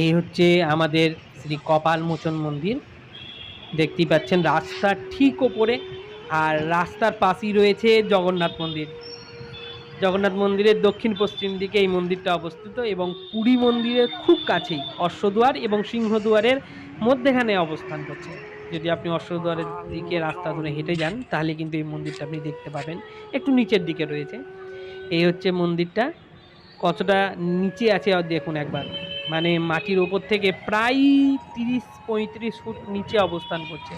এই হচ্ছে আমাদের শ্রী কপালমোচন মন্দির। দেখতেই পাচ্ছেন রাস্তার ঠিক ওপরে, আর রাস্তার পাশেই রয়েছে জগন্নাথ মন্দির। জগন্নাথ মন্দিরের দক্ষিণ পশ্চিম দিকে এই মন্দিরটা অবস্থিত এবং পুরী মন্দিরের খুব কাছেই অশ্বদুয়ার এবং সিংহদুয়ারের মধ্যেখানে অবস্থান করছে। যদি আপনি অশ্বদুয়ারের দিকে রাস্তা ধরে হেঁটে যান তাহলে কিন্তু এই মন্দিরটা আপনি দেখতে পাবেন। একটু নিচের দিকে রয়েছে। এই হচ্ছে মন্দিরটা। কতটা নিচে আছে দেখুন একবার। মানে মাটির উপর থেকে প্রায় ৩০-৩৫ ফুট নিচে অবস্থান করছে।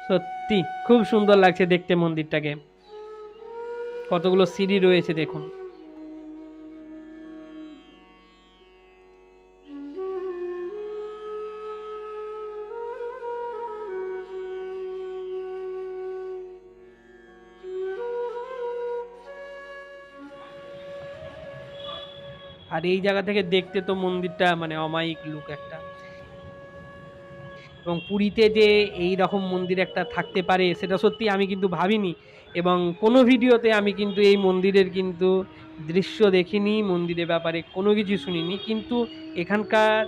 সত্যি খুব সুন্দর লাগছে দেখতে মন্দিরটাকে। কতগুলো সিঁড়ি রয়েছে দেখুন। আর এই জায়গা থেকে দেখতে তো মন্দিরটা মানে অমায়িক লুক একটা। এবং পুরীতে যে এই রকম মন্দির একটা থাকতে পারে সেটা সত্যি আমি কিন্তু ভাবিনি। এবং কোনো ভিডিওতে আমি কিন্তু এই মন্দিরের কিন্তু দৃশ্য দেখিনি, মন্দিরের ব্যাপারে কোনো কিছু শুনিনি। কিন্তু এখানকার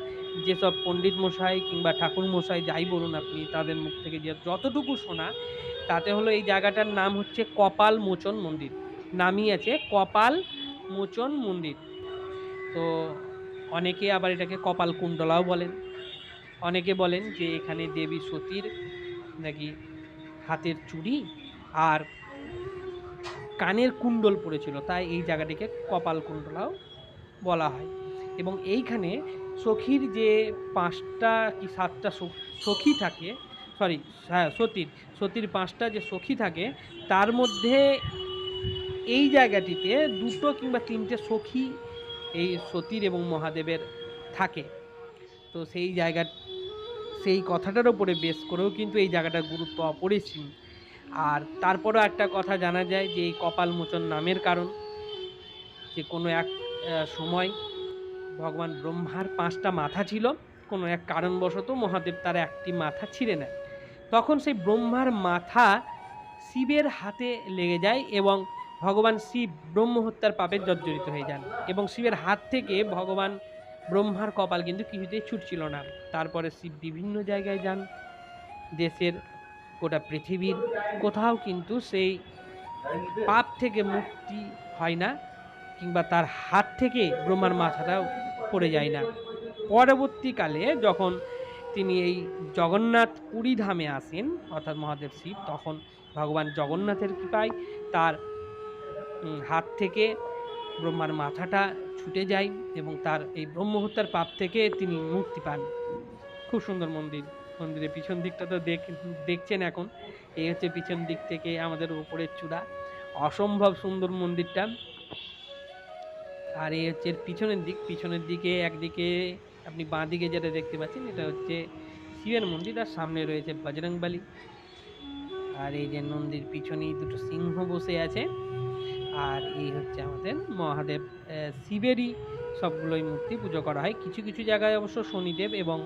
যেসব পণ্ডিত মশাই কিংবা ঠাকুর মশাই যাই বলুন আপনি, তাদের মুখ থেকে যে যতটুকু শোনা তাতে হলো এই জায়গাটার নাম হচ্ছে কপাল মোচন মন্দির। নামই আছে কপাল মোচন মন্দির। তো অনেকে আবার এটাকে কপাল কুণ্ডলাও বলেন। অনেকে বলেন যে এখানে দেবী সতীর নাকি হাতের চুড়ি আর কানের কুণ্ডল পড়েছিল, তাই এই জায়গাটিকে কপাল কুণ্ডলাও বলা হয়। এবং এইখানে সখীর যে ৫টা কি ৭টা সখী থাকে, সরি, হ্যাঁ সতীর, সতীর ৫টা যে সখী থাকে তার মধ্যে এই জায়গাটিতে ২টো কিংবা ৩টে সখী এই সতীর এবং মহাদেবের থাকে। তো সেই জায়গা, সেই কথাটার উপরে বেস করেও কিন্তু এই জায়গাটার গুরুত্ব অপরিসীম। আর তারপরেও একটা কথা জানা যায় যে এই কপালমোচন নামের কারণ, যে কোনো এক সময় ভগবান ব্রহ্মার ৫টা মাথা ছিল। কোনো এক কারণবশত মহাদেব তার একটি মাথা ছিঁড়ে নেয়। তখন সেই ব্রহ্মার মাথা শিবের হাতে লেগে যায় এবং ভগবান শিব ব্রহ্মহত্যার পাপে জর্জরিত হয়ে যান। এবং শিবের হাত থেকে ভগবান ব্রহ্মার কপাল কিন্তু কিছুতেই ছুটছিল না। তারপরে শিব বিভিন্ন জায়গায় যান, দেশের, গোটা পৃথিবীর, কোথাও কিন্তু সেই পাপ থেকে মুক্তি হয় না, কিংবা তার হাত থেকে ব্রহ্মার মাথাটাও পড়ে যায় না। পরবর্তীকালে যখন তিনি এই জগন্নাথ পুরী ধামে আসেন, অর্থাৎ মহাদেব শিব, তখন ভগবান জগন্নাথের কৃপায় তার হাত থেকে ব্রহ্মার মাথাটা ছুটে যায় এবং তার এই ব্রহ্মহত্যার পাপ থেকে তিনি মুক্তি পান। খুব সুন্দর মন্দির। মন্দিরের পিছন দিকটা তো দেখছেন এখন। এই হচ্ছে পিছন দিক থেকে আমাদের উপরের চূড়া। অসম্ভব সুন্দর মন্দিরটা। আর এই হচ্ছে এর পিছনের দিক। পিছনের দিকে একদিকে আপনি বাঁ দিকে যেটা দেখতে পাচ্ছেন এটা হচ্ছে শিবের মন্দির, আর সামনে রয়েছে বজরংবলী। আর এই যে নন্দীর পিছনেই দুটো সিংহ বসে আছে। আর এই হচ্ছে আমাদের মহাদেব, শিবেরই সবগুলোই মূর্তি পুজো করা হয়। কিছু কিছু জায়গায় অবশ্য শনিদেব এবং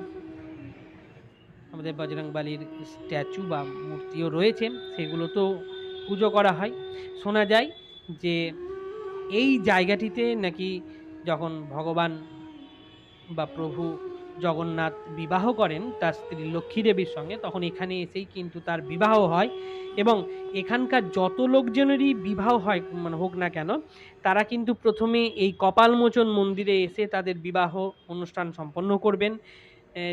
আমাদের বজরংবলীর স্ট্যাচু বা মূর্তিও রয়েছে, সেগুলোতেও পুজো করা হয়। শোনা যায় যে এই জায়গাটিতে নাকি যখন ভগবান বা প্রভু জগন্নাথ বিবাহ করেন তার স্ত্রী লক্ষ্মী দেবীর সঙ্গে, তখন এখানে এসেই কিন্তু তার বিবাহ হয়। এবং এখানকার যত লোকজনেরই বিবাহ হয় মানে হোক না কেন, তারা কিন্তু প্রথমে এই কপালমোচন মন্দিরে এসে তাদের বিবাহ অনুষ্ঠান সম্পন্ন করবেন।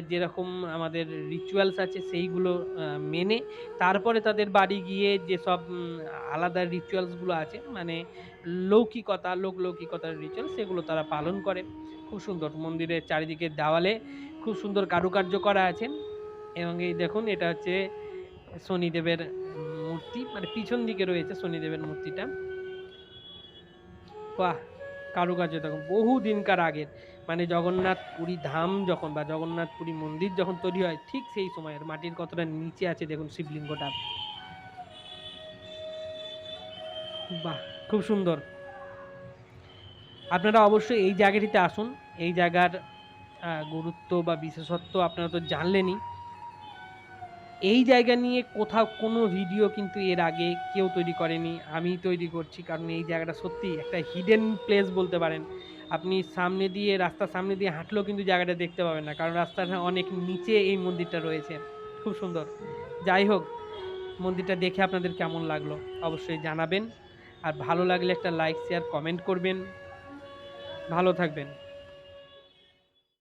যেরকম আমাদের রিচুয়ালস আছে সেইগুলো মেনে তারপরে তাদের বাড়ি গিয়ে যেসব আলাদা রিচুয়ালসগুলো আছে, মানে লৌকিকতা, লোকলৌকিকতার রিচুয়াল, সেগুলো তারা পালন করে। খুব সুন্দর মন্দিরের চারিদিকে দেওয়ালে খুব সুন্দর কারুকার্য করা আছে। এবং এই দেখুন এটা হচ্ছে শনিদেবের মূর্তি, মানে পিছন দিকে রয়েছে শনিদেবের মূর্তিটা। বাহ! কারুকার্য দেখুন বহু দিনকার আগের, মানে জগন্নাথ পুরী ধাম যখন বা জগন্নাথ পুরী মন্দির যখন তৈরি হয় ঠিক সেই সময়ের। মাটির কতটা নিচে আছে দেখুন শিবলিঙ্গটা। বাহ! খুব সুন্দর। আপনারা অবশ্যই এই জায়গাটিতে আসুন। এই জায়গার গুরুত্ব বা বিশেষত্ব আপনারা তো জানলেনই। এই জায়গা নিয়ে কোথাও কোনো ভিডিও কিন্তু এর আগে কেউ তৈরি করেনি। আমিই তৈরি করছি। কারণ এই জায়গাটা সত্যিই একটা হিডেন প্লেস বলতে পারেন। আপনি রাস্তার সামনে দিয়ে হাঁটলেও কিন্তু জায়গাটা দেখতে পাবেন না। কারণ রাস্তার অনেক নিচে এই মন্দিরটা রয়েছে। খুব সুন্দর। যাই হোক, মন্দিরটা দেখে আপনাদের কেমন লাগলো অবশ্যই জানাবেন। আর ভালো লাগলে একটা লাইক, শেয়ার, কমেন্ট করবেন। ভালো থাকবেন।